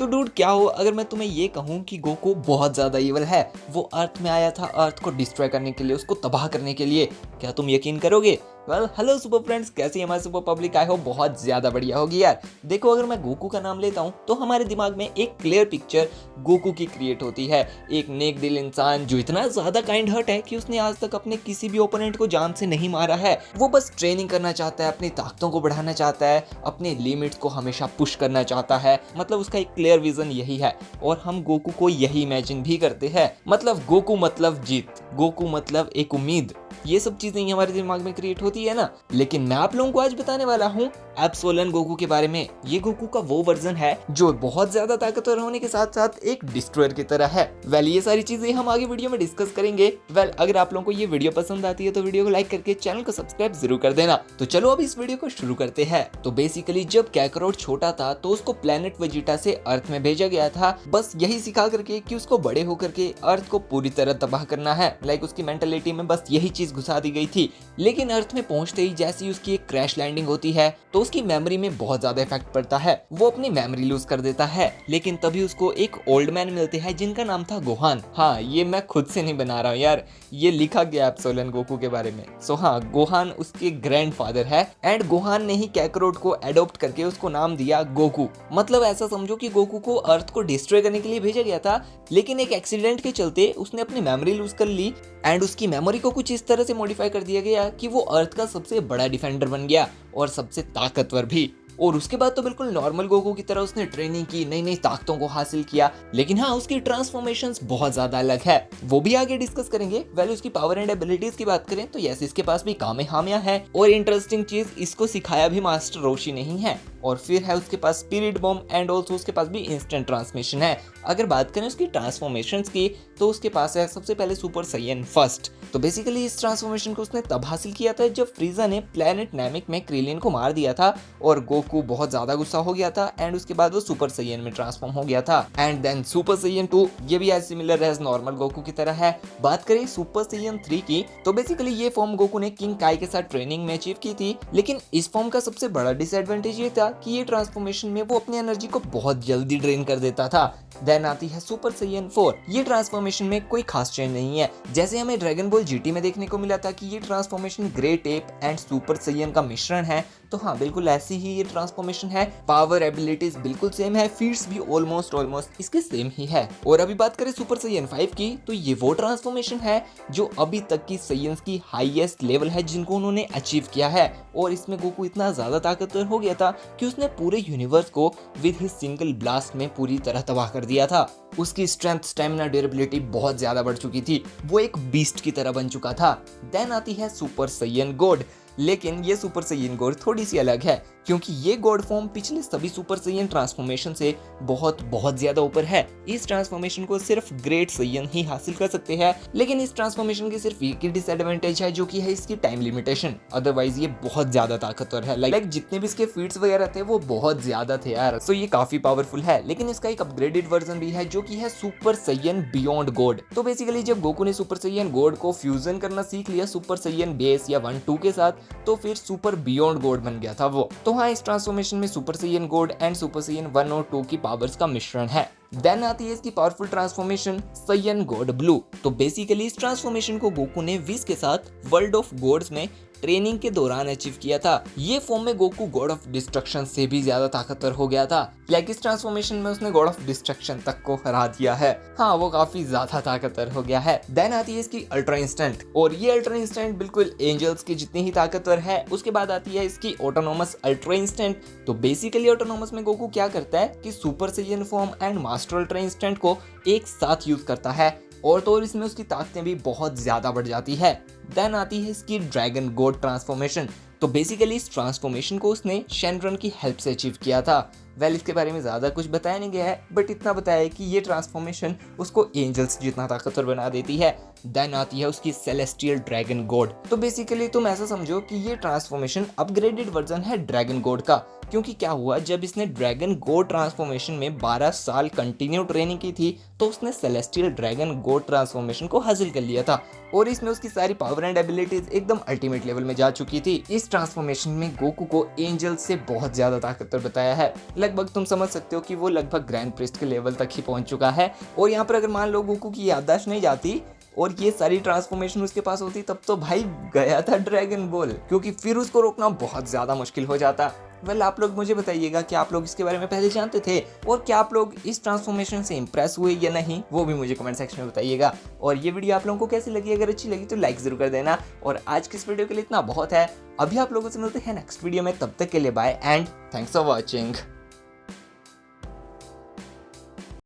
तो डूड क्या हो अगर मैं तुम्हें ये कहूँ कि गोकू बहुत ज्यादा ईवल है, वो अर्थ में आया था अर्थ को डिस्ट्रॉय करने के लिए, उसको तबाह करने के लिए। क्या तुम यकीन करोगे? वेल हेलो सुपर फ्रेंड्स, कैसी हमारी सुपर पब्लिक आए हो? बहुत ज्यादा बढ़िया होगी यार। देखो अगर मैं गोकू का नाम लेता हूँ तो हमारे दिमाग में एक क्लियर पिक्चर गोकू की क्रिएट होती है। एक नेक दिल इंसान जो इतना ज्यादा काइंड हार्ट है कि उसने आज तक अपने किसी भी ओपोनेंट को जान से नहीं मारा है। वो बस ट्रेनिंग करना चाहता है, अपनी ताकतों को बढ़ाना चाहता है, अपने लिमिट्स को हमेशा पुश करना चाहता है। मतलब उसका एक क्लियर विजन यही है और हम गोकू को यही इमेजिन भी करते हैं। मतलब गोकू मतलब जीत, गोकू मतलब एक उम्मीद। ये सब चीजें ही हमारे दिमाग में क्रिएट होती है ना। लेकिन मैं आप लोगों को आज बताने वाला हूँ एब्सोल्यूट गोकू के बारे में। ये गोकू का वो वर्जन है जो बहुत ज्यादा ताकतवर होने के साथ साथ एक डिस्ट्रॉयर की तरह है। वेल ये सारी चीजें हम आगे वीडियो में डिस्कस करेंगे। वेल अगर आप लोगों को ये वीडियो पसंद आती है तो वीडियो को लाइक करके चैनल को सब्सक्राइब जरूर कर देना। तो चलो अब इस वीडियो को शुरू करते हैं। तो बेसिकली जब कैकरोट छोटा था तो उसको प्लेनेट वेजिटा से अर्थ में भेजा गया था, बस यही सिखा करके कि उसको बड़े होकर के अर्थ को पूरी तरह तबाह करना है। लाइक उसकी मेंटालिटी में बस यही चीज घुसा दी गई थी। लेकिन अर्थ में पहुंचते ही जैसे ही उसकी एक क्रैश लैंडिंग होती है तो उसकी मेमोरी में बहुत ज्यादा इफेक्ट पड़ता है, वो अपनी मेमोरी लूज कर देता है। लेकिन तभी उसको एक ओल्ड मैन मिलते हैं जिनका नाम था गोहान। हाँ ये मैं खुद से नहीं बना रहा हूँ यार, ये लिखा गया एब्सोल्यूट गोकू के बारे में। सो हाँ, गोहान उसके ग्रैंडफादर है एंड गोहान ने ही कैकरोट को एडॉप्ट करके उसको नाम दिया गोकू। मतलब ऐसा समझो कि गोकू को अर्थ को डिस्ट्रॉय करने के लिए भेजा गया था, लेकिन एक एक्सीडेंट के चलते उसने अपनी मेमोरी लूज कर ली एंड उसकी मेमोरी को कुछ इस तरह से मॉडिफाई कर दिया गया कि वो अर्थ का सबसे बड़ा डिफेंडर बन गया और सबसे ताकतवर भी। और उसके बाद तो बिल्कुल नॉर्मल गोकू की तरह उसने ट्रेनिंग की, नई नई ताकतों को हासिल किया। लेकिन हाँ, उसकी ट्रांसफॉर्मेशंस बहुत ज्यादा अलग है, वो भी आगे डिस्कस करेंगे। वैल्यू उसकी पावर एंड एबिलिटीज की बात करें तो यस, इसके पास भी कामेहामेहा है और इंटरेस्टिंग चीज, इसको सिखाया भी मास्टर रोशी नहीं है। और फिर है उसके पास स्पिरिट बॉम्ब एंड ऑल्सो उसके पास भी इंस्टेंट ट्रांसमिशन है। अगर बात करें उसकी ट्रांसफॉर्मेशंस की तो उसके पास है सबसे पहले सुपर साइयन फर्स्ट। तो बेसिकली इस ट्रांसफॉर्मेशन को उसने तब हासिल किया था जब फ्रीजा ने प्लेनेट नैमिक में क्रिलिन को मार दिया था और गोकू बहुत ज्यादा गुस्सा हो गया था एंड उसके बाद वो सुपर साइयन में ट्रांसफॉर्म हो गया था। एंड देन सुपर साइयन 2, ये भी as similar as normal Goku की तरह है। बात करें सुपर साइयन 3 की तो बेसिकली ये फॉर्म गोकू ने किंग काई के साथ ट्रेनिंग में अचीव की थी। लेकिन इस फॉर्म का सबसे बड़ा डिसएडवांटेज ये था कि ये ट्रांसफॉर्मेशन में वो अपनी एनर्जी को बहुत जल्दी ड्रेन कर देता था। देन आती है सुपर साइयन 4। ये ट्रांसफॉर्मेशन में कोई खास चेंज नहीं है, जैसे हमें ड्रैगन बॉल जीटी में देखने को मिला था कि ये transformation great ape and super Saiyan का मिश्रण है। तो हाँ, बिल्कुल ऐसी ही ये ट्रांसफॉर्मेशन है। पावर एबिलिटीज बिल्कुल सेम है, फीट्स भी ऑलमोस्ट इसके सेम ही है। और अभी बात करें सुपर साइयन 5 की तो ये वो ट्रांसफॉर्मेशन है जो अभी तक की साइयंस की हाईएस्ट लेवल है जिनको उन्होंने अचीव किया है। और इसमें गोकू इतना ज्यादा ताकतवर हो गया था कि उसने पूरे यूनिवर्स को विद हिज सिंगल ब्लास्ट में पूरी तरह तबाह कर दिया था। उसकी स्ट्रेंथ, स्टेमिना, ड्यूरेबिलिटी बहुत ज्यादा बढ़ चुकी थी, वो एक बीस्ट की तरह बन चुका था। देन आती है सुपर साइयन गॉड। लेकिन ये सुपर साइयन गॉड थोड़ी सी अलग है क्योंकि ये गॉड फॉर्म पिछले सभी सुपर साइयन ट्रांसफॉर्मेशन से बहुत ज्यादा ऊपर है। इस ट्रांसफॉर्मेशन को सिर्फ ग्रेट साइयन ही हासिल कर सकते हैं। लेकिन इस ट्रांसफॉर्मेशन की सिर्फ एक ही डिसएडवांटेज है जो कि है इसकी टाइम लिमिटेशन। अदरवाइज ये बहुत ज्यादा ताकतवर है। लाइक जितने भी इसके फीट्स वगैरह थे वो बहुत ज्यादा थे यार। सो ये काफी पावरफुल है। लेकिन इसका एक अपग्रेडेड वर्जन भी है जो कि है सुपर साइयन बियॉन्ड गॉड। तो बेसिकली जब गोकू ने सुपर साइयन गॉड को फ्यूजन करना सीख लिया सुपर साइयन बेस या 1-2 के साथ, तो फिर सुपर बियॉन्ड गॉड बन गया था वो। तो हाँ, इस ट्रांसफॉर्मेशन में सुपर साइयन गॉड एंड सुपर साइयन 1 और 2 की पावर्स का मिश्रण है। देन आती है इसकी पावरफुल ट्रांसफॉर्मेशन साइयन गॉड ब्लू। तो बेसिकली इस ट्रांसफॉर्मेशन को गोकू ने विज के साथ वर्ल्ड ऑफ गॉड्स में ट्रेनिंग के दौरान अचीव किया था। ये फॉर्म में गोकू गॉड ऑफ डिस्ट्रक्शन से भी ज्यादा ताकतवर हो गया था। लाइक इस ट्रांसफॉर्मेशन में उसने गॉड ऑफ डिस्ट्रक्शन तक को हरा दिया है। हाँ, वो काफी ज्यादा ताकतवर हो गया है। देन आती है इसकी अल्ट्रा इंस्टेंट और ये अल्ट्रा इंस्टेंट बिल्कुल एंजल्स की जितनी ही ताकतवर है। उसके बाद आती है इसकी ऑटोनोमस अल्ट्रा इंस्टेंट। तो बेसिकली ऑटोनोमस में गोकू क्या करता है कि super Saiyan form and master ultra instinct को एक साथ यूज करता है और तो इसमें उसकी ताकतें भी बहुत ज्यादा बढ़ जाती है। देन आती है इसकी ड्रैगन गॉड ट्रांसफॉर्मेशन। तो बेसिकली इस ट्रांसफॉर्मेशन को उसने शेनरन की हेल्प से अचीव किया था। वेल इसके बारे में ज़्यादा कुछ बताया नहीं गया है, बट इतना बताया है कि ये ट्रांसफॉर्मेशन उसको एंजल्स जितना ताकतवर बना देती है। देन आती है उसकी सेलेस्टियल ड्रैगन गॉड। तो बेसिकली तुम ऐसा समझो कि ये ट्रांसफॉर्मेशन अपग्रेडेड वर्जन है ड्रैगन गॉड का। क्योंकि क्या हुआ, जब इसने ड्रैगन गॉड ट्रांसफॉर्मेशन में 12 साल कंटिन्यू ट्रेनिंग की थी तो उसने सेलेस्टियल ड्रैगन गॉड ट्रांसफॉर्मेशन को हासिल कर लिया था और इसमें उसकी सारी पावर एंड एबिलिटीज एकदम अल्टीमेट लेवल में जा चुकी थी। इस ट्रांसफॉर्मेशन में गोकू को एंजल से बहुत ज्यादा ताकतवर बताया है। लगभग तुम समझ सकते हो कि वो लगभग ग्रैंड प्रिस्ट के लेवल तक ही पहुंच चुका है। और यहाँ पर अगर मान लो गोकू की याददाश्त नहीं जाती और ये सारी ट्रांसफॉर्मेशन उसके पास होती, तब तो भाई गया था ड्रैगन बॉल, क्योंकि फिर उसको रोकना बहुत ज्यादा मुश्किल हो जाता। वेल, आप लोग मुझे बताइएगा कि आप लोग इसके बारे में पहले जानते थे और क्या आप लोग इस ट्रांसफॉर्मेशन से इंप्रेस हुए या नहीं, वो भी मुझे कमेंट सेक्शन में बताइएगा। और ये वीडियो आप लोगों को कैसी लगी, अगर अच्छी लगी तो लाइक जरूर कर देना। और आज की इस वीडियो के लिए इतना बहुत है। अभी आप लोगों से मिलते हैं नेक्स्ट वीडियो में, तब तक के लिए bye and thanks for watching.